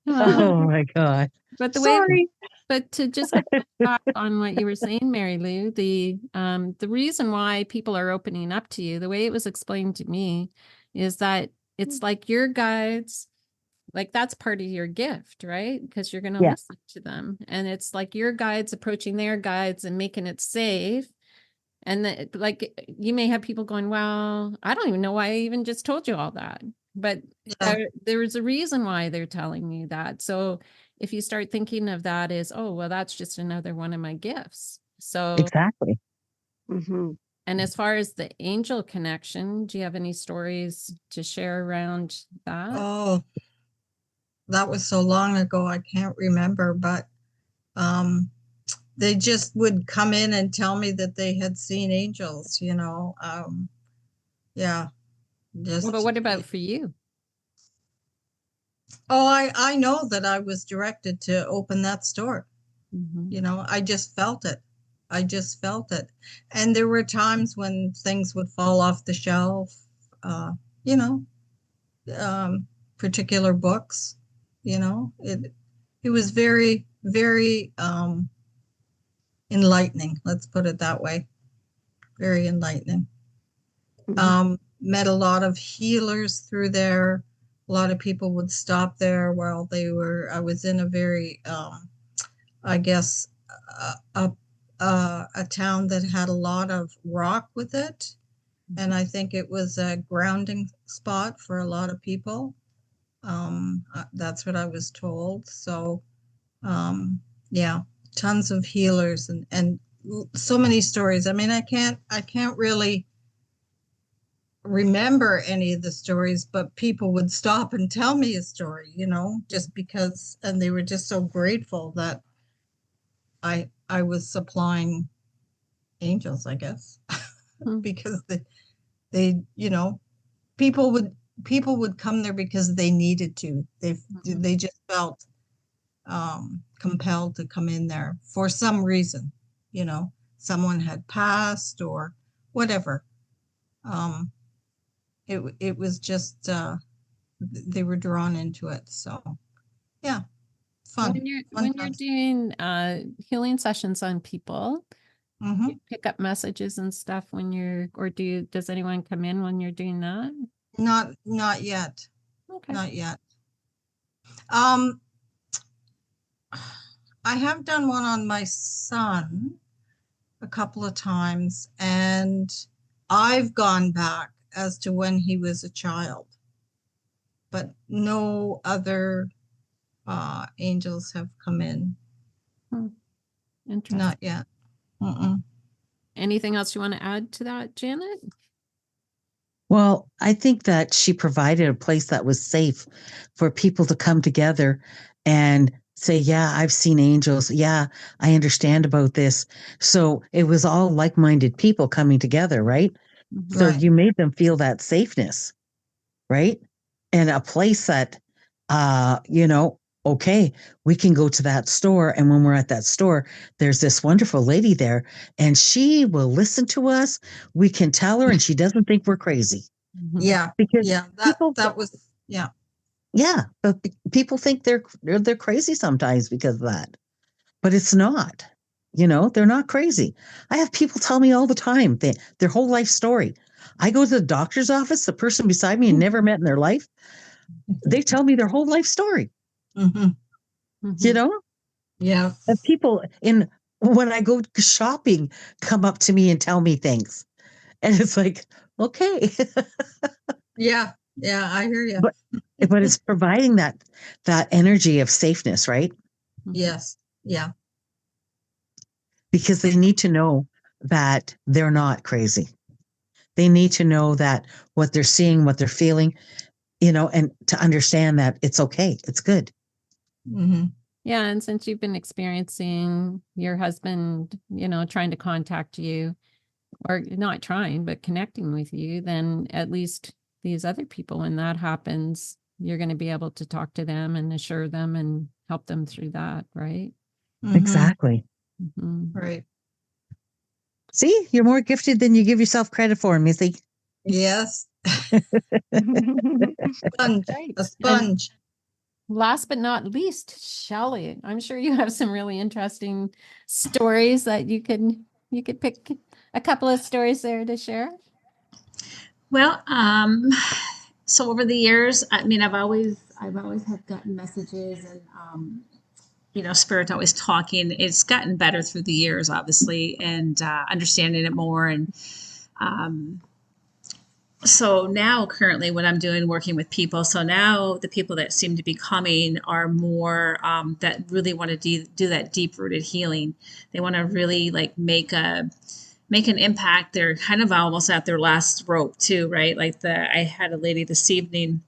Oh my God. But Sorry. but to just get back on what you were saying, Mary Lou, the reason why people are opening up to you, the way it was explained to me, is that it's like your guides, like that's part of your gift, right? Because you're going to Yeah. listen to them, and it's like your guides approaching their guides and making it safe. And like you may have people going, well, I don't even know why I even just told you all that. But Yeah. there's a reason why they're telling you that. So if you start thinking of that as, oh, well, that's just another one of my gifts. So, Exactly. Mhm. and as far as the angel connection, do you have any stories to share around that? Oh, that was so long ago, I can't remember, but they just would come in and tell me that they had seen angels, yeah, Well, just but what about for you? oh, I know that I was directed to open that store. Mhm. I just felt it. And there were times when things would fall off the shelf, you know, particular books, it was very, very enlightening. Let's put it that way. Very enlightening. Mhm. Met a lot of healers through there. A lot of people would stop there while I was in a very, I guess, a town that had a lot of rock with it. And I think it was a grounding spot for a lot of people. That's what I was told. So, yeah, tons of healers and so many stories. I mean, I can't really remember any of the stories, but people would stop and tell me a story, just because, and they were just so grateful that I was supplying angels, I guess, Hmm. because they, people would come there because they needed to. They just felt compelled to come in there for some reason, someone had passed or whatever. It was just they were drawn into it. So yeah, fun. When you're Times. doing healing sessions on people, Hmm. you pick up messages and stuff when does anyone come in when you're doing that? Not yet. Okay. Not yet. Um, I have done one on my son a couple of times, and I've gone back as to when he was a child, but no other angels have come in. Interesting. Not yet. Mm-mm. Anything else you want to add to that, Janet? Well, I think that she provided a place that was safe for people to come together and say, yeah, I've seen angels. Yeah, I understand about this. So it was all like-minded people coming together, right? So Right. you made them feel that safeness, right? And a place that, okay, we can go to that store. And when we're at that store, there's this wonderful lady there and she will listen to us. We can tell her and she doesn't think we're crazy. Mhm. Yeah. because Yeah. people, That was, yeah. yeah, but people think they're crazy sometimes because of that, but it's not. They're not crazy. I have people tell me all the time their whole life story. I go to the doctor's office, the person beside me never met in their life, they tell me their whole life story. Mm-hmm. You Mhm. know, Yeah. and people when I go shopping come up to me and tell me things, and it's like, okay, Yeah. Yeah. I hear you. but it's providing that energy of safeness, right? Mhm. Yes. Yeah. Because they need to know that they're not crazy. They need to know that what they're seeing, what they're feeling, and to understand that it's okay, it's good. Mm-hmm. Yeah, and since you've been experiencing your husband, trying to contact you, or not trying, but connecting with you, then at least these other people, when that happens, you're going to be able to talk to them and assure them and help them through that, right? Mm-hmm. Exactly. Mhm. Right. See, you're more gifted than you give yourself credit for, Missy. Yes. Sponge. Right. A And sponge. last but not least, Shelley, I'm sure you have some really interesting stories that you could pick a couple of stories there to share. Well, so over the years, I mean, I've always have gotten messages and, Spirit always talking. It's gotten better through the years, obviously, and understanding it more. And um, so now, currently, what I'm doing, working with people. So now, the people that seem to be coming are more that really want to do that deep rooted healing. They want to really like make an impact. They're kind of almost at their last rope too, right? Like I had a lady this evening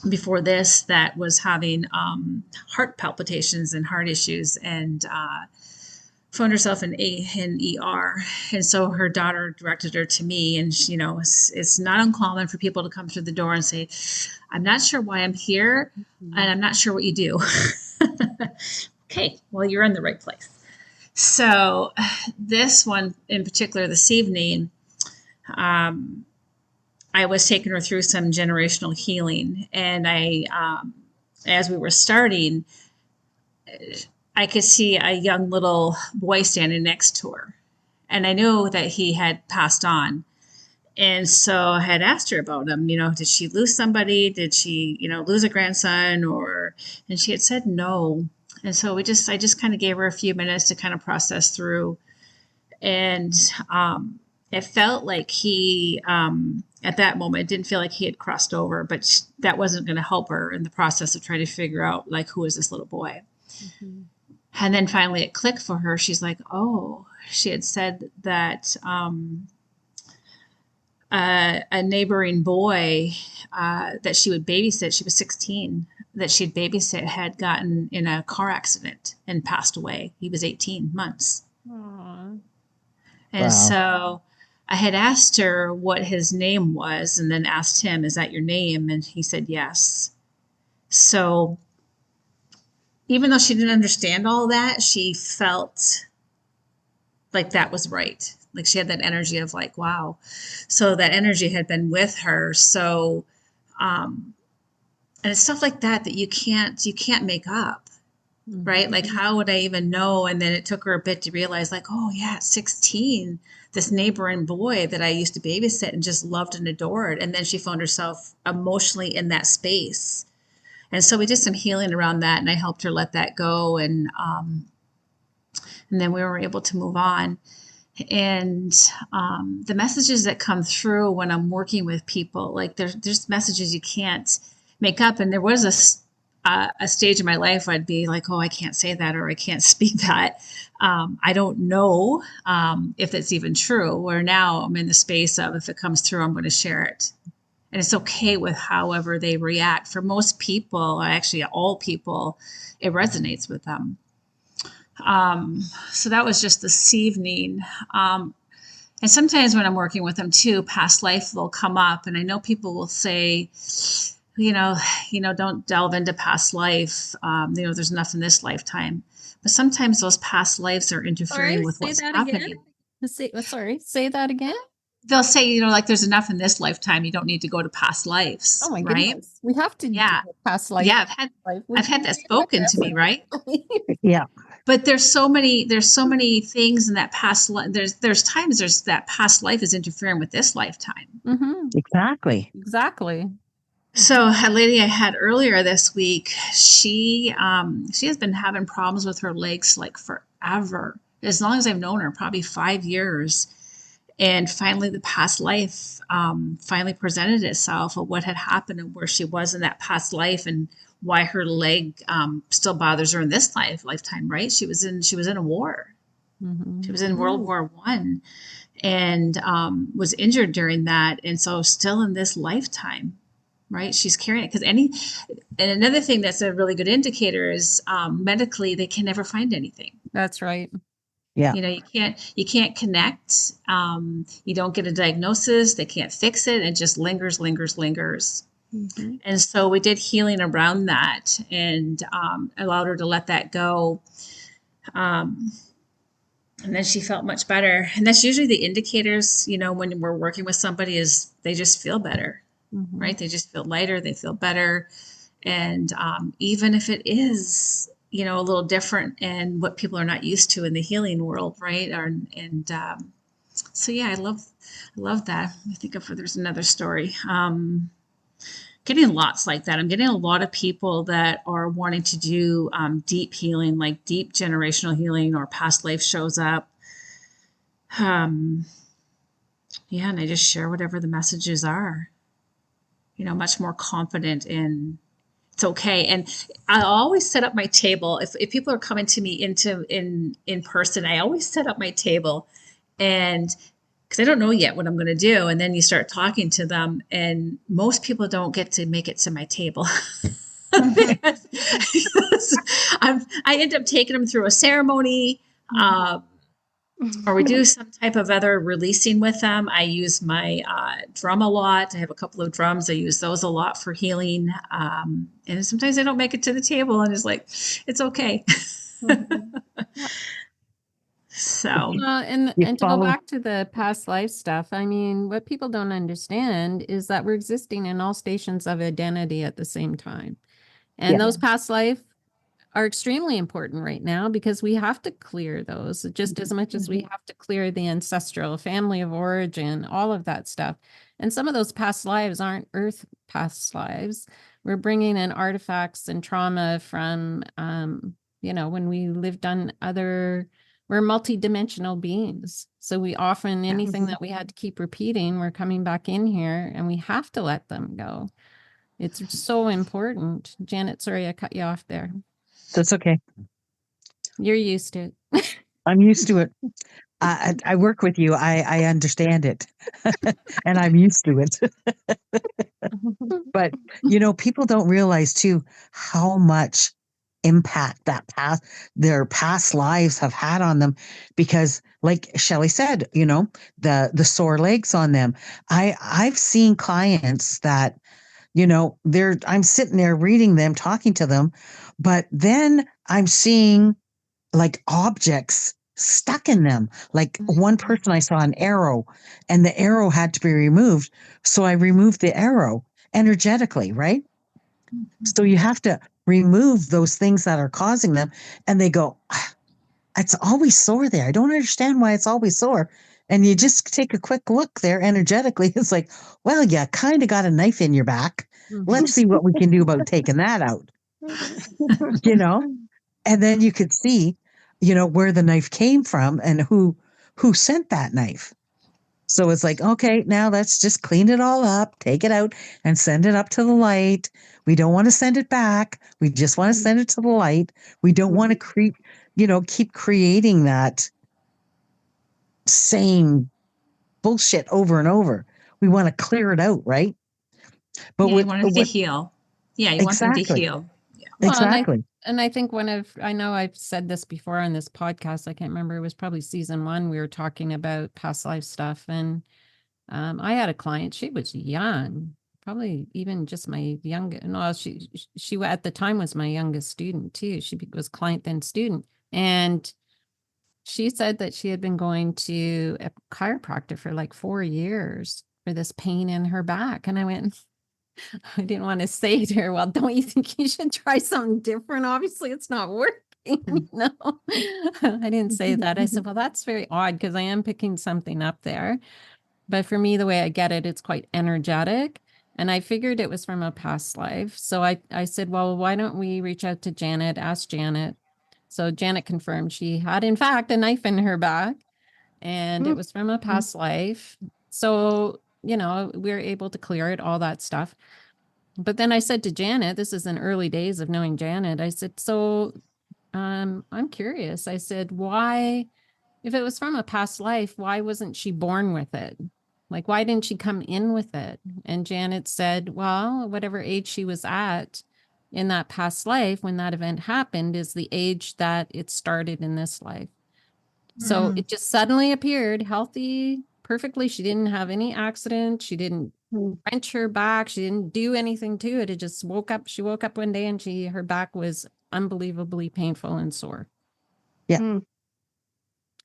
before this that was having heart palpitations and heart issues, and found herself in ER. And so her daughter directed her to me, and it's not uncommon for people to come through the door and say, "I'm not sure why I'm here, and I'm not sure what you do." Okay, well, you're in the right place. So this one in particular this evening, I was taking her through some generational healing, and as we were starting, I could see a young little boy standing next to her, and I knew that he had passed on. And so I had asked her about him. Did she lose somebody? Did she, lose a grandson? And she had said no. And so I just kind of gave her a few minutes to kind of process through. And it felt like he, at that moment, it didn't feel like he had crossed over, but that wasn't going to help her in the process of trying to figure out, like, who is this little boy? Mhm. And then finally it clicked for her. She's like, oh, she had said that a neighboring boy that she would babysit, she was 16, that she'd babysit had gotten in a car accident and passed away. He was 18 months. Aw. And Wow. so I had asked her what his name was, and then asked him, is that your name? And he said, yes. So even though she didn't understand all that, she felt like that was right. Like she had that energy of like, wow. So that energy had been with her. So, and it's stuff like that you can't make up, right? Like, how would I even know? And then it took her a bit to realize, like, oh yeah, at 16, this neighboring boy that I used to babysit and just loved and adored. And then she found herself emotionally in that space. And so we did some healing around that, and I helped her let that go. And then we were able to move on. And the messages that come through when I'm working with people, like there's messages you can't make up. And there was a stage in my life where I'd be like, oh, I can't say that, or I can't speak that. I don't know if it's even true. Where now I'm in the space of, if it comes through, I'm going to share it. And it's okay with however they react. For most people, actually all people, it resonates with them. So that was just this evening. And sometimes when I'm working with them too, past life will come up, and I know people will say, don't delve into past life. There's enough in this lifetime. But sometimes those past lives are interfering with what's happening. Sorry, say that again. they'll say, you know, like there's enough in this lifetime. You don't need to go to past lives, Oh my right? goodness. We have to do Yeah. a past life. Yeah. Life. I've had that spoken to me, right? Yeah. But there's so many things in that past life. There's times there's that past life is interfering with this lifetime. Mm-hmm. Exactly. Exactly. So a lady I had earlier this week, she has been having problems with her legs like forever. As long as I've known her, probably 5 years. And finally, the past life finally presented itself of what had happened and where she was in that past life and why her leg still bothers her in this lifetime. Right? She was in a war. Mm-hmm. She was in World War One and was injured during that, and so still in this lifetime. Right, she's carrying it and another thing that's a really good indicator is medically they can never find anything. That's right. Yeah. You know, you can't connect. You don't get a diagnosis. They can't fix it. It just lingers. Mm-hmm. And so we did healing around that and allowed her to let that go. And then she felt much better. And that's usually the indicators, you know, when we're working with somebody is they just feel better, Mm-hmm. right? They just feel lighter. They feel better. And even if it is, you know, a little different and what people are not used to in the healing world, right? So yeah, I love that. I think if there's another story. Getting lots like that. I'm getting a lot of people that are wanting to do deep healing, like deep generational healing, or past life shows up. Yeah, and I just share whatever the messages are. You know, much more confident in it's okay. And I always set up my table. If people are coming to me in person, I always set up my table and because I don't know yet what I'm going to do. And then you start talking to them and most people don't get to make it to my table. I end up taking them through a ceremony, or we do some type of other releasing with them. I use my drum a lot. I have a couple of drums. I use those a lot for healing. And sometimes I don't make it to the table and it's like, it's okay. Mm-hmm. So, And You to go follow. back to the past life stuff, I mean, what people don't understand is that we're existing in all stations of identity at the same time. And Yeah. those past life are extremely important right now because we have to clear those just as much as we have to clear the ancestral family of origin, all of that stuff. And some of those past lives aren't Earth past lives. We're bringing in artifacts and trauma from, you know, when we lived on we're multidimensional beings. So we often, anything that we had to keep repeating, we're coming back in here and we have to let them go. It's so important. Janet, sorry, I cut you off there. That's okay. You're used to it. I'm used to it. I work with you. I understand it. And I'm used to it. But, you know, people don't realize too how much impact their past lives have had on them because like Shelley said, you know, the sore legs on them. I've seen clients that, you know, I'm sitting there reading them, talking to them, but then I'm seeing like objects stuck in them. Like one person I saw an arrow and the arrow had to be removed. So I removed the arrow energetically, right? So you have to remove those things that are causing them. And they go, it's always sore there. I don't understand why it's always sore. And you just take a quick look there energetically. It's like, well, you kind of got a knife in your back. Let's see what we can do about taking that out, you know? And then you could see, you know, where the knife came from and who sent that knife. So it's like, okay, now let's just clean it all up, take it out and send it up to the light. We don't want to send it back. We just want to send it to the light. We don't want to keep creating that same bullshit over and over. We want to clear it out, right? But yeah, you want them to heal. Yeah, you want them to exactly. heal. Yeah. Well, Exactly. and I think I know I've said this before on this podcast. I can't remember. It was probably season 1. We were talking about past life stuff. And I had a client, she was young, probably even just my youngest. No, she at the time was my youngest student too. She was client then student. And she said that she had been going to a chiropractor for like 4 years for this pain in her back. And I went, I didn't want to say to her, well, don't you think you should try something different? Obviously, it's not working. No, I didn't say that. I said, well, that's very odd because I am picking something up there. But for me, the way I get it, it's quite energetic. And I figured it was from a past life. So I said, well, why don't we reach out to Janet, ask Janet. So Janet confirmed she had, in fact, a knife in her back and it was from a past life. So, we were able to clear it, all that stuff. But then I said to Janet, this is in early days of knowing Janet, I said, so I'm curious. I said, why, if it was from a past life, why wasn't she born with it? Like, why didn't she come in with it? And Janet said, well, whatever age she was at in that past life when that event happened is the age that it started in this life. So it just suddenly appeared healthy, perfectly. She didn't have any accident. She didn't wrench her back. She didn't do anything to it. It just woke up. She woke up one day and her back was unbelievably painful and sore. Yeah. And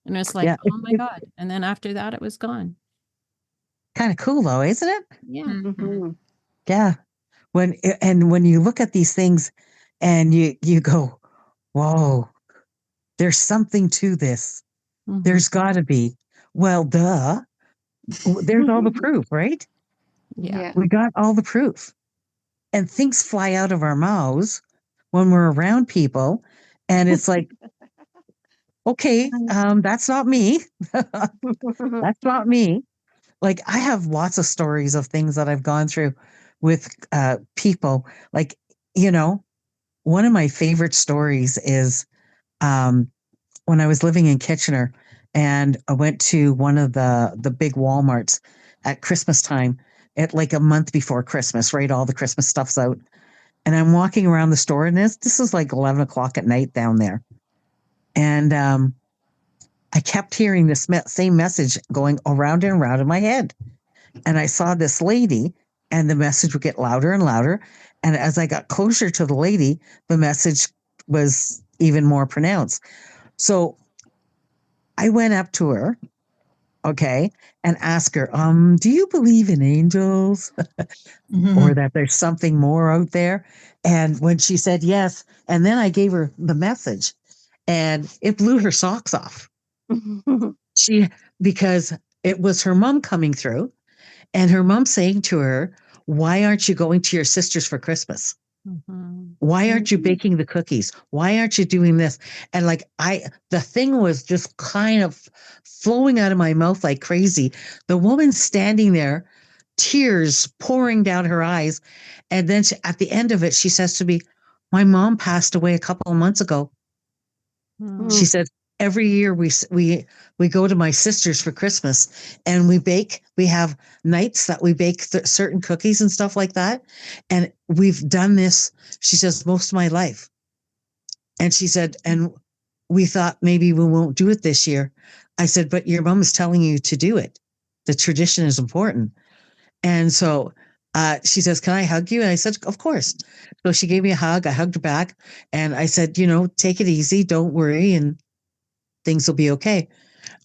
it's like, oh my God. And then after that, it was gone. Kind of cool though, isn't it? Yeah. Mm-hmm. Yeah. When you look at these things and you go, whoa, there's something to this. There's got to be. Well, duh. There's all the proof, right? Yeah. We got all the proof. And things fly out of our mouths when we're around people. And it's like, okay, that's not me. That's not me. Like, I have lots of stories of things that I've gone through with people. Like, one of my favorite stories is when I was living in Kitchener and I went to one of the big Walmarts at Christmas time, at like a month before Christmas, right? All the Christmas stuff's out. And I'm walking around the store, and this is like 11 o'clock at night down there. And I kept hearing this same message going around and around in my head. And I saw this lady, and the message would get louder and louder. And as I got closer to the lady, the message was even more pronounced. So I went up to her, okay, and asked her, do you believe in angels or that there's something more out there? And when she said yes, and then I gave her the message, and it blew her socks off. Because it was her mom coming through, and her mom saying to her, why aren't you going to your sister's for Christmas? Why aren't you baking the cookies? Why aren't you doing this? And like, the thing was just kind of flowing out of my mouth like crazy. The woman standing there, tears pouring down her eyes. And then at the end of it, she says to me, my mom passed away a couple of months ago. She said, every year we go to my sister's for Christmas, and we have nights that we bake certain cookies and stuff like that. And we've done this, she says, most of my life. And she said, and we thought maybe we won't do it this year. I said, but your mom is telling you to do it. The tradition is important. And so she says, can I hug you? And I said, of course. So she gave me a hug. I hugged her back, and I said, take it easy. Don't worry. And things will be okay.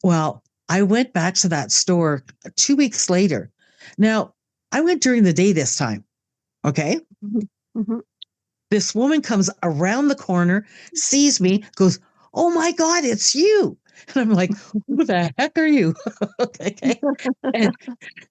Well, I went back to that store 2 weeks later. Now, I went during the day this time. Okay. This woman comes around the corner, sees me, goes, oh my God, it's you. And I'm like, who the heck are you? Okay.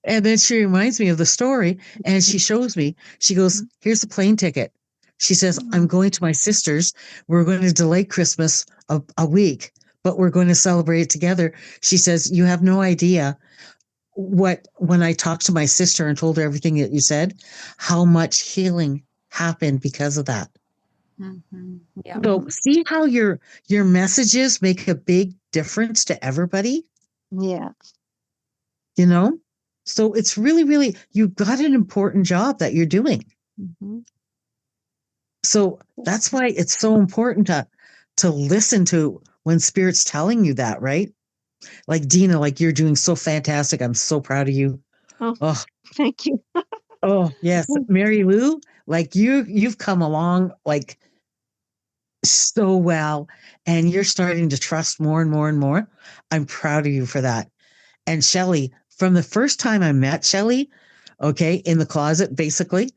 And then she reminds me of the story, and she shows me, she goes, here's the plane ticket. She says, I'm going to my sister's. We're going to delay Christmas a week, but we're going to celebrate it together. She says, you have no idea when I talked to my sister and told her everything that you said, how much healing happened because of that. Yeah. So see how your messages make a big difference to everybody? Yeah. So it's really, really, you've got an important job that you're doing. So that's why it's so important to listen to when Spirit's telling you that, right? Like Dina, like you're doing so fantastic. I'm so proud of you. Oh, thank you. Oh, yes. Mary Lou, like you've come along like so well, and you're starting to trust more and more and more. I'm proud of you for that. And Shelley, from the first time I met Shelley, okay, in the closet, basically,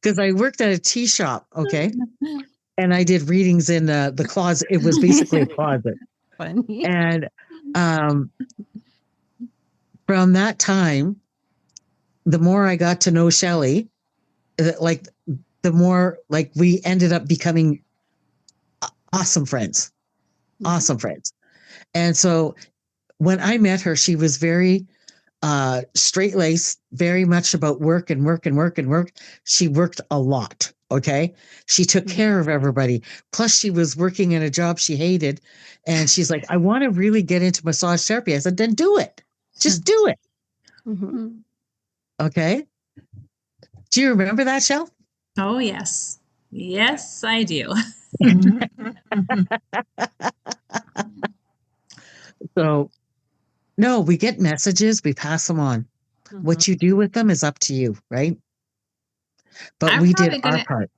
because I worked at a tea shop, okay, and I did readings in the closet. It was basically a closet. Funny. And from that time, the more I got to know Shelley, like the more like we ended up becoming awesome friends, awesome friends. And so when I met her, she was very straight laced, very much about work and work and work and work. She worked a lot. Okay. She took care of everybody. Plus, she was working in a job she hated. And she's like, I want to really get into massage therapy. I said, then do it. Just do it. Okay. Do you remember that, Shell? Oh, yes. Yes, I do. So, no, we get messages, we pass them on. What you do with them is up to you, right? But we did our part.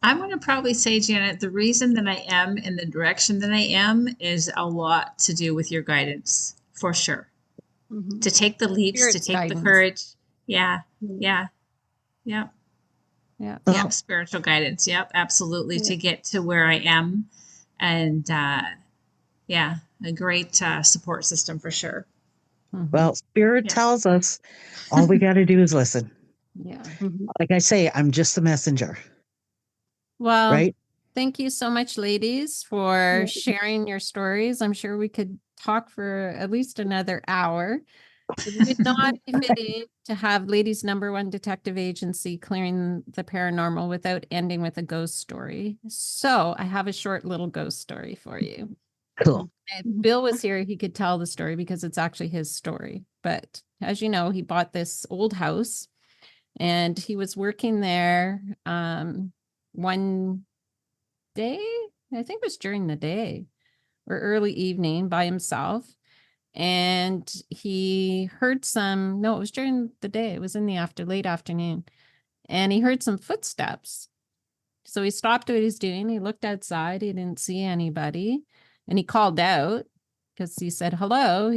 I'm going to probably say, Janet, the reason that I am in the direction that I am is a lot to do with your guidance, for sure. To take the leaps, Spirit's to take guidance. the courage. Yeah. Spiritual guidance. Yep, absolutely. To get to where I am. And a great support system for sure. Well, Spirit tells us all we got to do is listen. Yeah. Like I say, I'm just the messenger. Well, right? Thank you so much, ladies, for sharing your stories. I'm sure we could talk for at least another hour. It would not be fitting to have ladies' #1 detective agency clearing the paranormal without ending with a ghost story. So I have a short little ghost story for you. Cool. If Bill was here, he could tell the story because it's actually his story. But as you know, he bought this old house and he was working there one day, I think it was during the day or early evening by himself. And he heard no, it was during the day. It was in the late afternoon. And he heard some footsteps. So he stopped what he's doing. He looked outside. He didn't see anybody. And he called out because he said, hello.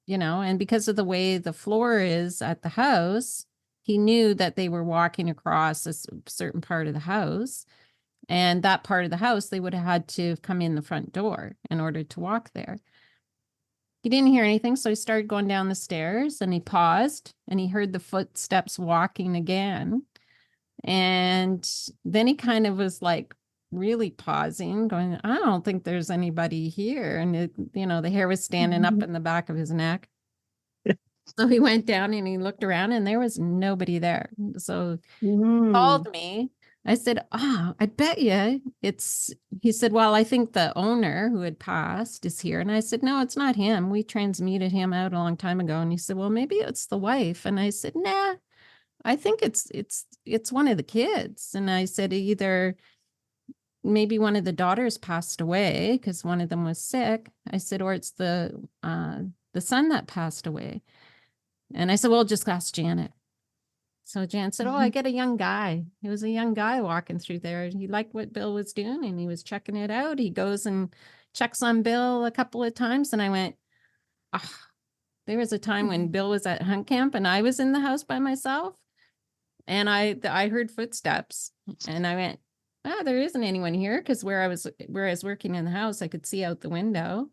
And because of the way the floor is at the house, he knew that they were walking across a certain part of the house. And that part of the house, they would have had to come in the front door in order to walk there. He didn't hear anything, so he started going down the stairs and he paused and he heard the footsteps walking again. And then he kind of was like really pausing, going, I don't think there's anybody here. And, the hair was standing up in the back of his neck. So he went down and he looked around and there was nobody there. So he called me. I said, I bet you he said, well, I think the owner who had passed is here. And I said, no, it's not him. We transmuted him out a long time ago. And he said, well, maybe it's the wife. And I said, nah, I think it's one of the kids. And I said, either maybe one of the daughters passed away because one of them was sick. I said, or it's the son that passed away. And I said, well, just ask Janet. So Jan said, I get a young guy. It was a young guy walking through there. He liked what Bill was doing and he was checking it out. He goes and checks on Bill a couple of times. And I went, there was a time when Bill was at hunt camp and I was in the house by myself. And I heard footsteps and I went, there isn't anyone here. Because where I was working in the house, I could see out the window.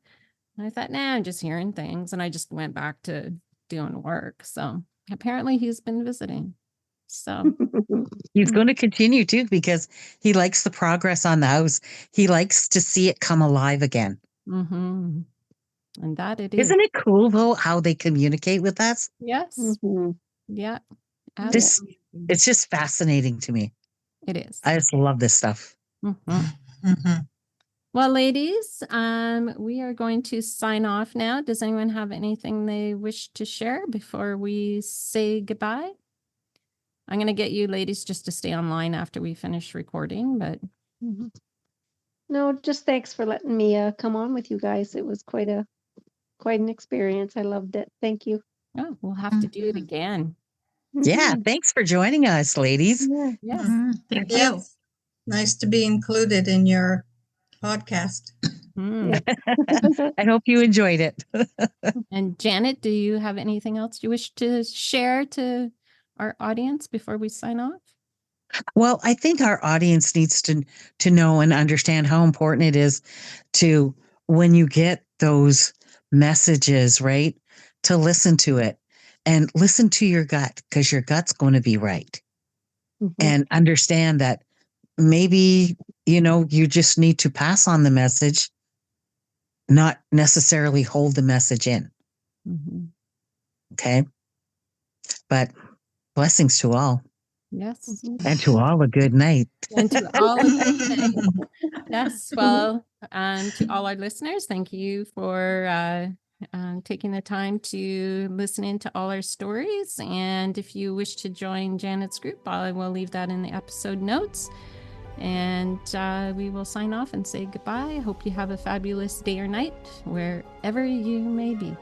And I thought, I'm just hearing things. And I just went back to doing work. So apparently he's been visiting. So he's going to continue too because he likes the progress on the house. He likes to see it come alive again. And that it is. Isn't it cool though how they communicate with us? Yes. Yeah. It's just fascinating to me. It is. I just love this stuff. Well, ladies, we are going to sign off now. Does anyone have anything they wish to share before we say goodbye? I'm going to get you ladies just to stay online after we finish recording, but. No, just thanks for letting me come on with you guys. It was quite an experience. I loved it. Thank you. Oh, we'll have to do it again. Yeah, thanks for joining us, ladies. Yeah. Yes. Thank you. Nice to be included in your podcast. Mm. I hope you enjoyed it. And Janet, do you have anything else you wish to share to our audience before we sign off? Well, I think our audience needs to know and understand how important it is to, when you get those messages, right, to listen to it and listen to your gut, because your gut's going to be right. Mhm. And understand that maybe, you just need to pass on the message, not necessarily hold the message in. Mhm. Okay. But blessings to all, Yes. and to all a good night. And to all of you. Yes. Well, to all our listeners, thank you for taking the time to listen into all our stories. And if you wish to join Janet's group, I will leave that in the episode notes. And we will sign off and say goodbye. I hope you have a fabulous day or night, wherever you may be.